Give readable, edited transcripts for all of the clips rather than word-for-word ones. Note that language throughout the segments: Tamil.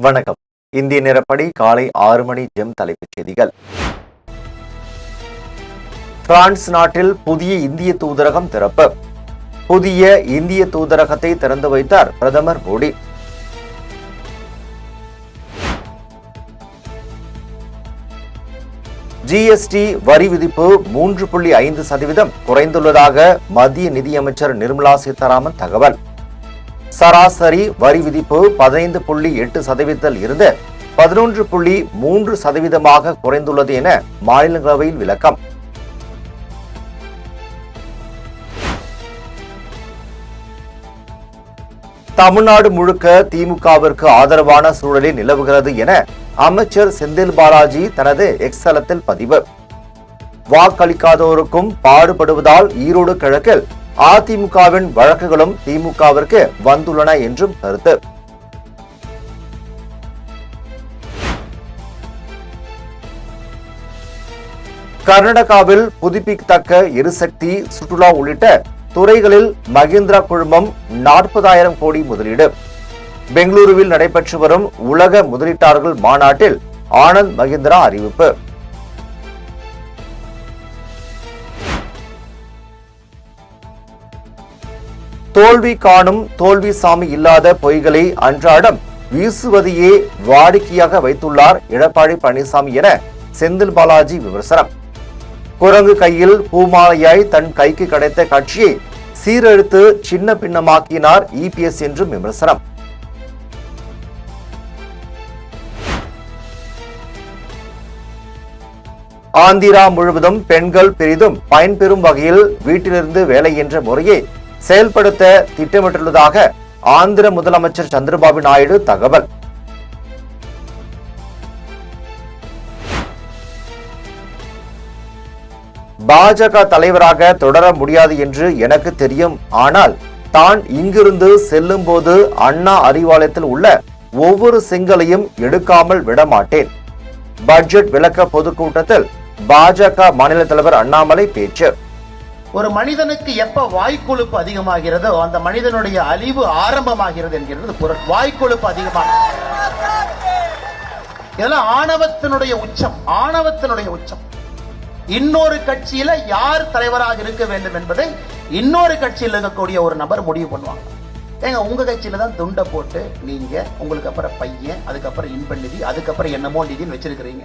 வணக்கம். இந்திய நேரப்படி காலை 6 மணி ஜெம் தலைப்புச் செய்திகள். பிரான்ஸ் நாட்டில் புதிய இந்திய தூதரகம் திறப்பு. புதிய இந்திய தூதரகத்தை திறந்து வைத்தார் பிரதமர் மோடி. ஜிஎஸ்டி வரி விதிப்பு 3.5% குறைந்துள்ளதாக மத்திய நிதியமைச்சர் நிர்மலா சீதாராமன் தகவல். சராசரி வரி விதிப்பு 15.8% இருந்து 11.3% குறைந்துள்ளது என மாநிலங்களவையில் விளக்கம். தமிழ்நாடு முழுக்க திமுகவிற்கு ஆதரவான சூழலே நிலவுகிறது என அமைச்சர் செந்தில் பாலாஜி தனது எக்ஸ் தளத்தில் பதிவு. வாக்களிக்காதோருக்கும் பாடுபடுவதால் ஈரோடு கிழக்கில் அதிமுகவின் வழக்குகளும் திமுகவிற்கு வந்துள்ளன என்றும் கருத்து. கர்நாடகாவில் புதுப்பிக்கத்தக்க எரிசக்தி, சுற்றுலா உள்ளிட்ட துறைகளில் மகிந்திரா குழுமம் 40,000 கோடி முதலீடு. பெங்களூருவில் நடைபெற்று வரும் உலக முதலீட்டாளர்கள் மாநாட்டில் ஆனந்த் மகிந்திரா அறிவிப்பு. தோல்வி காணும் தோல்வி சாமி இல்லாத பொய்களை அன்றாடம் வீசுவதையே வாடிக்கையாக வைத்துள்ளார் எடப்பாடி பழனிசாமி என செந்தில் பாலாஜி விமர்சனம். குரங்கு கையில் பூமாலையாய் தன் கைக்கு கிடைத்த கட்சியை சீரழித்து சின்ன பின்னமாக்கினார் இபிஎஸ் என்றும் விமர்சனம். ஆந்திரா முழுவதும் பெண்கள் பெரிதும் பயன்பெறும் வகையில் வீட்டிலிருந்து வேலை என்ற முறையை செயல்படுத்த திட்டமிட்டுள்ளதாக ஆந்திர முதலமைச்சர் சந்திரபாபு நாயுடு தகவல். பாஜக தலைவராக தொடர முடியாது என்று எனக்கு தெரியும். ஆனால் தான் இங்கிருந்து செல்லும் போது அண்ணா அறிவாலயத்தில் உள்ள ஒவ்வொரு செங்கலையும் எடுக்காமல் விடமாட்டேன். பட்ஜெட் விளக்க பொதுக்கூட்டத்தில் பாஜக மாநில தலைவர் அண்ணாமலை பேச்சு. ஒரு மனிதனுக்கு எப்ப வாய்க்கொழுப்பு அதிகமாகிறதோ அந்த மனிதனுடைய அழிவு ஆரம்பமாகிறது என்கிறது பொருள். வாய்க்கொழுப்பு அதிகமாக இதெல்லாம் ஆணவத்தினுடைய உச்சம். இன்னொரு கட்சியில யார் தலைவராக இருக்க வேண்டும் என்பதை இன்னொரு கட்சியில் இருக்கக்கூடிய ஒரு நபர் முடிவு பண்ணுவாங்க. ஏங்க, உங்க கட்சியில தான் துண்டை போட்டு நீங்க உங்களுக்கு அப்புறம் பையன், அதுக்கப்புறம் இன்ப நிதி, அதுக்கப்புறம் என்னமோ நிதின்னு வச்சிருக்கிறீங்க.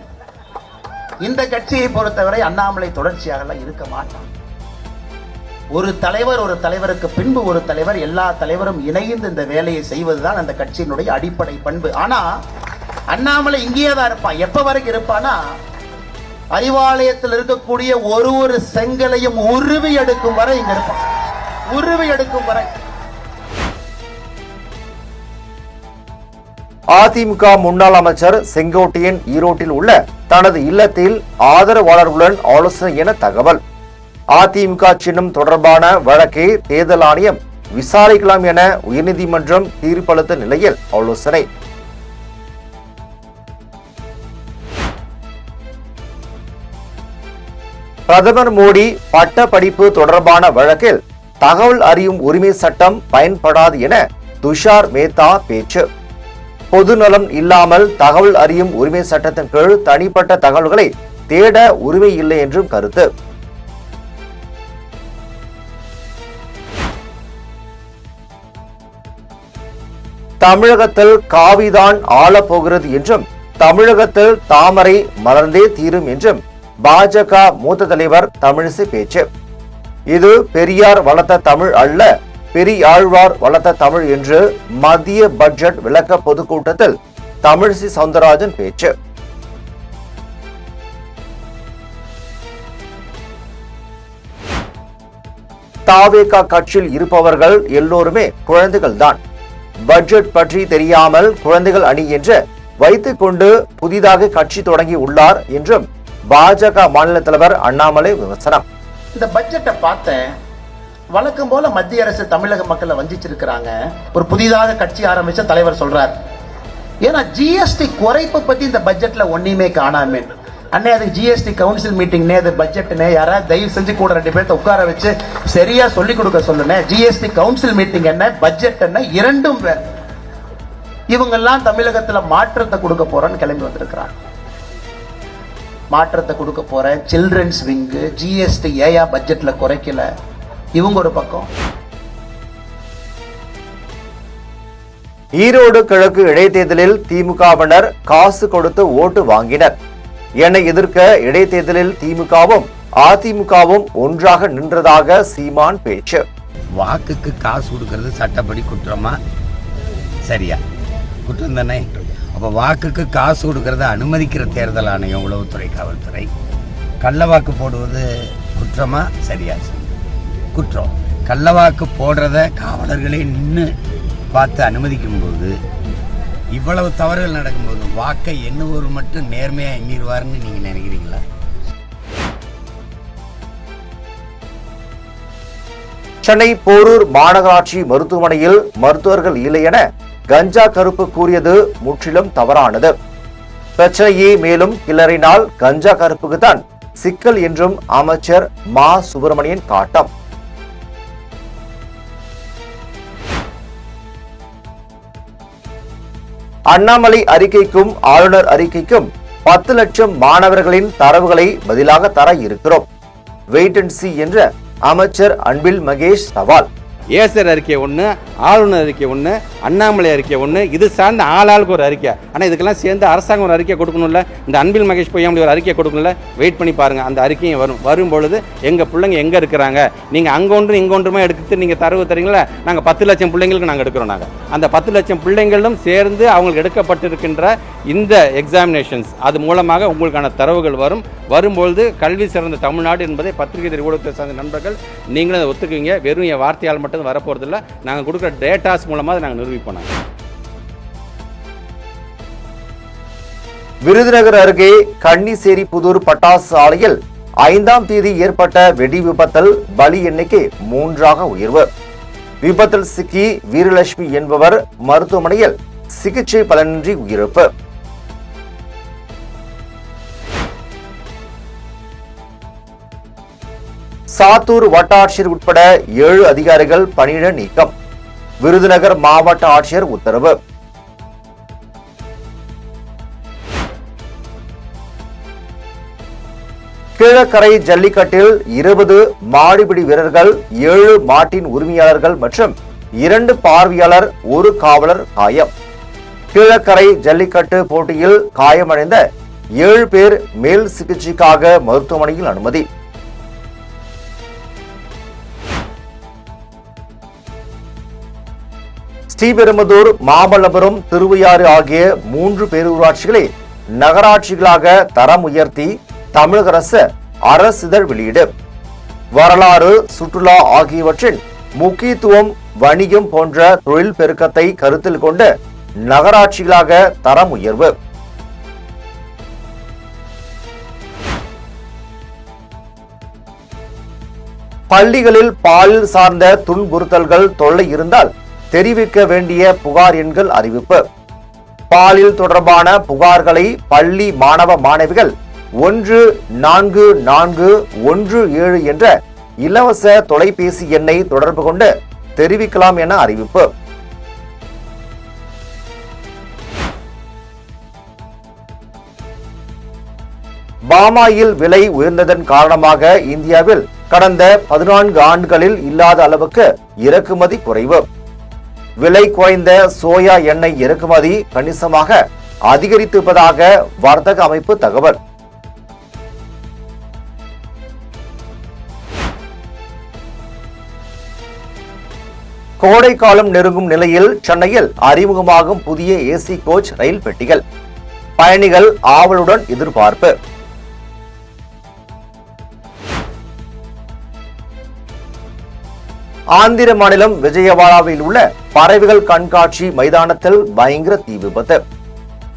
இந்த கட்சியை பொறுத்தவரை அண்ணாமலை தொடர்ச்சியாக இருக்க மாட்டான். ஒரு தலைவருக்கு பின்பு ஒரு தலைவர், எல்லா தலைவரும் இணைந்து இந்த வேலையை செய்வதுதான் அந்த கட்சியினுடைய அடிப்படை பண்பு. ஆனா அண்ணாமலை இங்கேயே தான் இருப்பான். எப்ப வரைக்கும் இருப்பானா, அறிவாலயத்தில் இருக்கக்கூடிய ஒரு செங்கலையும் உருவி எடுக்கும் வரை இங்க இருப்பான். உருவி எடுக்கும் வரை. அதிமுக முன்னாள் அமைச்சர் செங்கோட்டையன் ஈரோட்டில் உள்ள தனது இல்லத்தில் ஆதரவாளர்களுடன் ஆலோசனை என தகவல். அதிமுக சின்னம் தொடர்பான வழக்கை தேர்தல் ஆணையம் விசாரிக்கலாம் என உயர்நீதிமன்றம் தீர்ப்பளித்த நிலையில் ஆலோசனை. பிரதமர் மோடி பட்ட படிப்பு தொடர்பான வழக்கில் தகவல் அறியும் உரிமை சட்டம் பயன்படாது என துஷார் மேத்தா பேச்சு. பொதுநலம் இல்லாமல் தகவல் அறியும் உரிமை சட்டத்தின் கீழ் தனிப்பட்ட தகவல்களை தேட உரிமை இல்லை என்றும் கருத்து. தமிழகத்தில் காவிதான் ஆளப்போகிறது என்றும் தமிழகத்தில் தாமரை மலர்ந்தே தீரும் என்றும் பாஜக மூத்த தலைவர் தமிழிசை பேச்சு. இது பெரியார் வளர்த்த தமிழ் அல்ல, பெரியாழ்வார் வளர்த்த தமிழ் என்று மத்திய பட்ஜெட் விளக்க பொதுக்கூட்டத்தில் தமிழிசை சவுந்தரராஜன் பேச்சு. தாவேகா கட்சியில் இருப்பவர்கள் எல்லோருமே குழந்தைகள் தான். பட்ஜெட் பற்றி தெரியாமல் குழந்தைகள் அணி என்று வைத்துக் கொண்டு புதிதாக கட்சி தொடங்கி உள்ளார் என்றும் பாஜக மாநில தலைவர் அண்ணாமலை விமர்சனம். இந்த பட்ஜெட்டை பார்த்தேன், வழக்கம் போல மத்திய அரசு தமிழக மக்களை வஞ்சிச்சிருக்கிறாங்க. ஒரு புதிதாக கட்சி ஆரம்பிச்ச தலைவர் சொல்றார். ஏன்னா ஜிஎஸ்டி குறைப்பு பத்தி இந்த பட்ஜெட்ல ஒன்னுமே காணாமே. அண்ணே, அதுக்கு ஜிஎஸ்டி கவுன்சில் மீட்டிங்னே, அது பட்ஜெட்னே, யாராவது தயவு செஞ்சு கூட 2 பேர்த்த உட்கார வச்சு சரியா சொல்லி கொடுக்க சொல்லுங்க. ஜிஎஸ்டி கவுன்சில் மீட்டிங் என்ன, பட்ஜெட் என்ன, இரண்டும் வேறு. இவங்கெல்லாம் தமிழகத்துல மாற்றத்தை கொடுக்க போறேன்னு கிளம்பி வந்திருக்கிறாங்க. மாற்றத்தை கொடுக்க போற சில்ட்ரன்ஸ் விங்கு, ஜிஎஸ்டி ஏயா பட்ஜெட்ல குறைக்கல, இவங்க ஒரு பக்கம். ஈரோடு கிழக்கு இடைத்தேர்தலில் திமுகவினர் காசு கொடுத்து ஓட்டு வாங்கினர். என்னை எதிர்க்க இடைத்தேர்தலில் திமுகவும் அதிமுகவும் ஒன்றாக நின்றதாக சீமான் பேச்சு. வாக்குக்கு காசு கொடுக்கறது சட்டப்படி குற்றமா? சரியா? குற்றம் தானே. அப்போ வாக்குக்கு காசு கொடுக்கறத அனுமதிக்கிற தேர்தல் ஆணையம், உளவுத்துறை, காவல்துறை. கள்ள வாக்கு போடுவது குற்றமா? சரியா? குற்றம். கள்ள வாக்கு போடுறத காவலர்களே நின்று பார்த்து அனுமதிக்கும் போது, இவ்வளவு தவறுகள் நடக்கும்போது வாக்கை எண்ணுவோர் மட்டும் நேர்மையா எண்ணிடுவார்னு நீங்க நினைக்கிறீங்களா? சென்னை போரூர் மாநகராட்சி மருத்துவமனையில் மருத்துவர்கள் இல்லை என கஞ்சா கருப்பு கூறியது முற்றிலும் தவறானது. பிரச்சனையே மேலும் கிளறினால் கஞ்சா கருப்புக்கு தான் சிக்கல் என்றும் அமைச்சர் மா சுப்பிரமணியன் காட்டம். அண்ணாமலை அறிக்கைக்கும் ஆளுநர் அறிக்கைக்கும் 10 லட்சம் மாணவர்களின் தரவுகளை பதிலாக தர இருக்கிறோம். வெயிட் அண்ட் சி என்ற அமைச்சர் அன்பில் மகேஷ் சவால். ஏசர் அறிக்கை ஒன்று, ஆளுநர் அறிக்கை ஒன்று, அண்ணாமலை அறிக்கை ஒன்று, இது சார்ந்த ஆளாளுக்கு ஒரு அறிக்கை. ஆனால் இதுக்கெல்லாம் சேர்ந்து அரசாங்கம் ஒரு அறிக்கை கொடுக்கணும்ல. இந்த அன்பில் மகேஷ் போய் அப்படி ஒரு அறிக்கை கொடுக்கணும்ல. வெயிட் பண்ணி பாருங்கள், அந்த அறிக்கையும் வரும்பொழுது எங்கள் பிள்ளைங்க எங்கே இருக்கிறாங்க, நீங்கள் அங்கொன்றும் இங்கொன்றுமே எடுத்து நீங்கள் தரவு தரீங்களா, நாங்கள் 10 லட்சம் பிள்ளைங்களுக்கு நாங்கள் எடுக்கிறோம். நாங்கள் அந்த 10 லட்சம் பிள்ளைங்களும் சேர்ந்து அவங்களுக்கு எடுக்கப்பட்டிருக்கின்ற இந்த எக்ஸாமினேஷன்ஸ், அது மூலமாக உங்களுக்கான தரவுகள் வரும்பொழுது கல்வி சிறந்த தமிழ்நாடு என்பதை பத்திரிகை ஊடகத்தை சார்ந்த நண்பர்கள் நீங்களும் அதை ஒத்துக்குவீங்க. வெறும் என் வார்த்தையால் மட்டும் வரப்போறதில்லை, நாங்கள் கொடுக்குற டேட்டாஸ் மூலமாக நாங்கள் நிரூபிப்போம். விருதுநகர் அருகே கன்னிசேரி புதூர் பட்டாசு ஆலையில் 5ஆம் தேதி ஏற்பட்ட வெடி விபத்தில் பலி எண்ணிக்கை 3ஆக உயர்வு. விபத்தில் சிக்கி வீரலட்சுமி என்பவர் மருத்துவமனையில் சிகிச்சை பலனின்றி உயிரிழப்பு. சாத்தூர் வட்டாட்சியர் உட்பட 7 அதிகாரிகள் பணியிட நீக்கம். விருதுநகர் மாவட்ட ஆட்சியர் உத்தரவு. கீழக்கரை ஜல்லிக்கட்டில் 20 மாடுபிடி வீரர்கள், 7 மாட்டின் உரிமையாளர்கள் மற்றும் 2 பார்வையாளர், 1 காவலர் காயம். கீழக்கரை ஜல்லிக்கட்டு போட்டியில் காயமடைந்த 7 பேர் மேல் சிகிச்சைக்காக மருத்துவமனையில் அனுமதி. ஸ்ரீபெரும்புதூர், மாமல்லபுரம், திருவையாறு ஆகிய 3 பேரூராட்சிகளை நகராட்சிகளாக தரம் உயர்த்தி தமிழக அரசு அரசிதழ் வெளியீடு. வரலாறு, சுற்றுலா ஆகியவற்றின் முக்கியத்துவம், வணிகம் போன்ற தொழில் பெருக்கத்தை கருத்தில் கொண்டு நகராட்சிகளாக தரம் உயர்வு. பள்ளிகளில் பாலியல் சார்ந்த துன்புறுத்தல்கள் தொல்லை இருந்தால் தெரிவிக்க வேண்டிய புகார் எண்கள் அறிவிப்பு. பாலியல் தொடர்பான புகார்களை பள்ளி மாணவ மாணவிகள் 144417 என்ற இலவச தொலைபேசி எண்ணை தொடர்பு கொண்டு தெரிவிக்கலாம் என அறிவிப்பு. பாமாயில் விலை உயர்ந்ததன் காரணமாக இந்தியாவில் கடந்த 14 ஆண்டுகளில் இல்லாத அளவுக்கு இறக்குமதி குறைவு. விலை குறைந்த சோயா எண்ணெய் இறக்குமதி கணிசமாக அதிகரித்திருப்பதாக வர்த்தக அமைப்பு தகவல். கோடை காலம் நெருங்கும் நிலையில் சென்னையில் அறிமுகமாகும் புதிய ஏசி கோச் ரயில் பெட்டிகள். பயணிகள் ஆவலுடன் எதிர்பார்ப்பு. ஆந்திர மாநிலம் விஜயவாடாவில் உள்ள பறவைகள் கண்காட்சி மைதானத்தில் பயங்கர தீ விபத்து.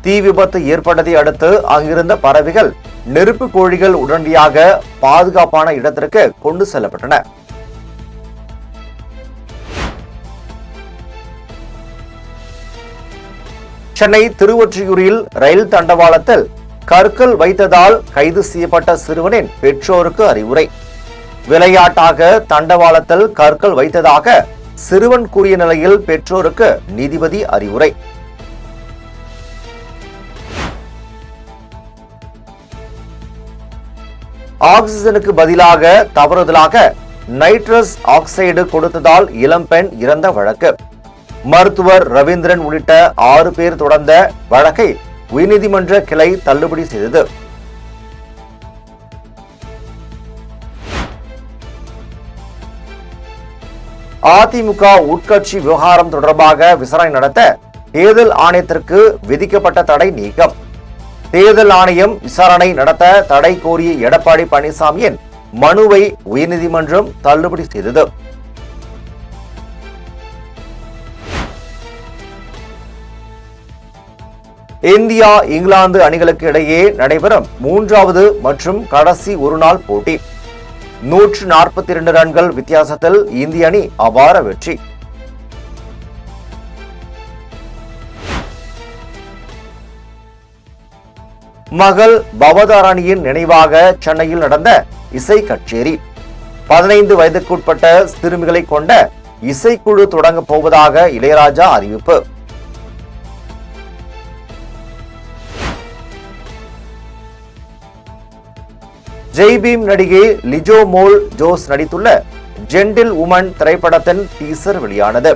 தீ விபத்து ஏற்பட்டதை அடுத்து அங்கிருந்த பறவைகள், நெருப்பு கோழிகள் உடனடியாக பாதுகாப்பான இடத்திற்கு கொண்டு செல்லப்பட்டன. சென்னை திருவொற்றியூரில் ரயில் தண்டவாளத்தில் கற்கள் வைத்ததால் கைது செய்யப்பட்ட சிறுவனின் பெற்றோருக்கு அறிவுரை. விளையாட்டாக தண்டவாளத்தில் கற்கள் வைத்ததாக சிறுவன் கூறிய நிலையில் பெற்றோருக்கு நீதிபதி அறிவுரை. ஆக்சிஜனுக்கு பதிலாக தவறுதலாக நைட்ரஸ் ஆக்சைடு கொடுத்ததால் இளம்பெண் இறந்த வழக்கு. மருத்துவர் ரவீந்திரன் உள்ளிட்ட 6 பேர் தொடர்ந்த வழக்கை உயர்நீதிமன்ற கிளை தள்ளுபடி செய்தது. அதிமுக உட்கட்சி விவகாரம் தொடர்பாக விசாரணை நடத்த தேர்தல் ஆணையத்திற்கு விதிக்கப்பட்ட தடை நீக்கம். தேர்தல் ஆணையம் விசாரணை நடத்த தடை கோரிய எடப்பாடி பழனிசாமியின் மனுவை உயர்நீதிமன்றம் தள்ளுபடி செய்தது. இந்தியா இங்கிலாந்து அணிகளுக்கு இடையே நடைபெறும் 3வது மற்றும் கடைசி ஒருநாள் போட்டி. 142 ரன்கள் வித்தியாசத்தில் இந்திய அணி அபார வெற்றி. மகள் பவதாரணியின் நினைவாக சென்னையில் நடந்த இசை கச்சேரி. 15 வயதுக்குட்பட்ட சிறுமிகளை கொண்ட இசைக்குழு தொடங்க போவதாக இளையராஜா அறிவிப்பு. ஜெய்பீம் நடிகை லிஜோ மோல் ஜோஸ் நடித்துள்ள ஜென்டில் உமன் திரைப்படத்தின் டீசர் வெளியானது.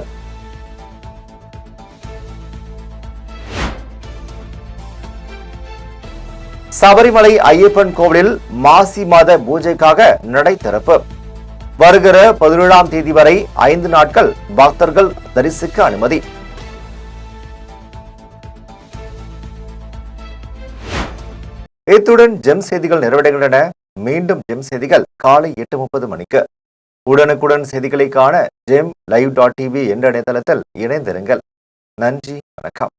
சபரிமலை ஐயப்பன் கோவிலில் மாசி மாத பூஜைக்காக நடை திறப்பு. வருகிற 17ஆம் தேதி வரை 5 நாட்கள் பக்தர்கள் தரிசிக்க அனுமதி. இத்துடன் ஜெம் செய்திகள் நிறைவடைகின்றன. மீண்டும் ஜெம் செய்திகள் காலை 8:30 மணிக்கு. உடனுக்குடன் செய்திகளை காண GemLive.tv என்ற இணையதளத்தில் இணைந்திருங்கள். நன்றி, வணக்கம்.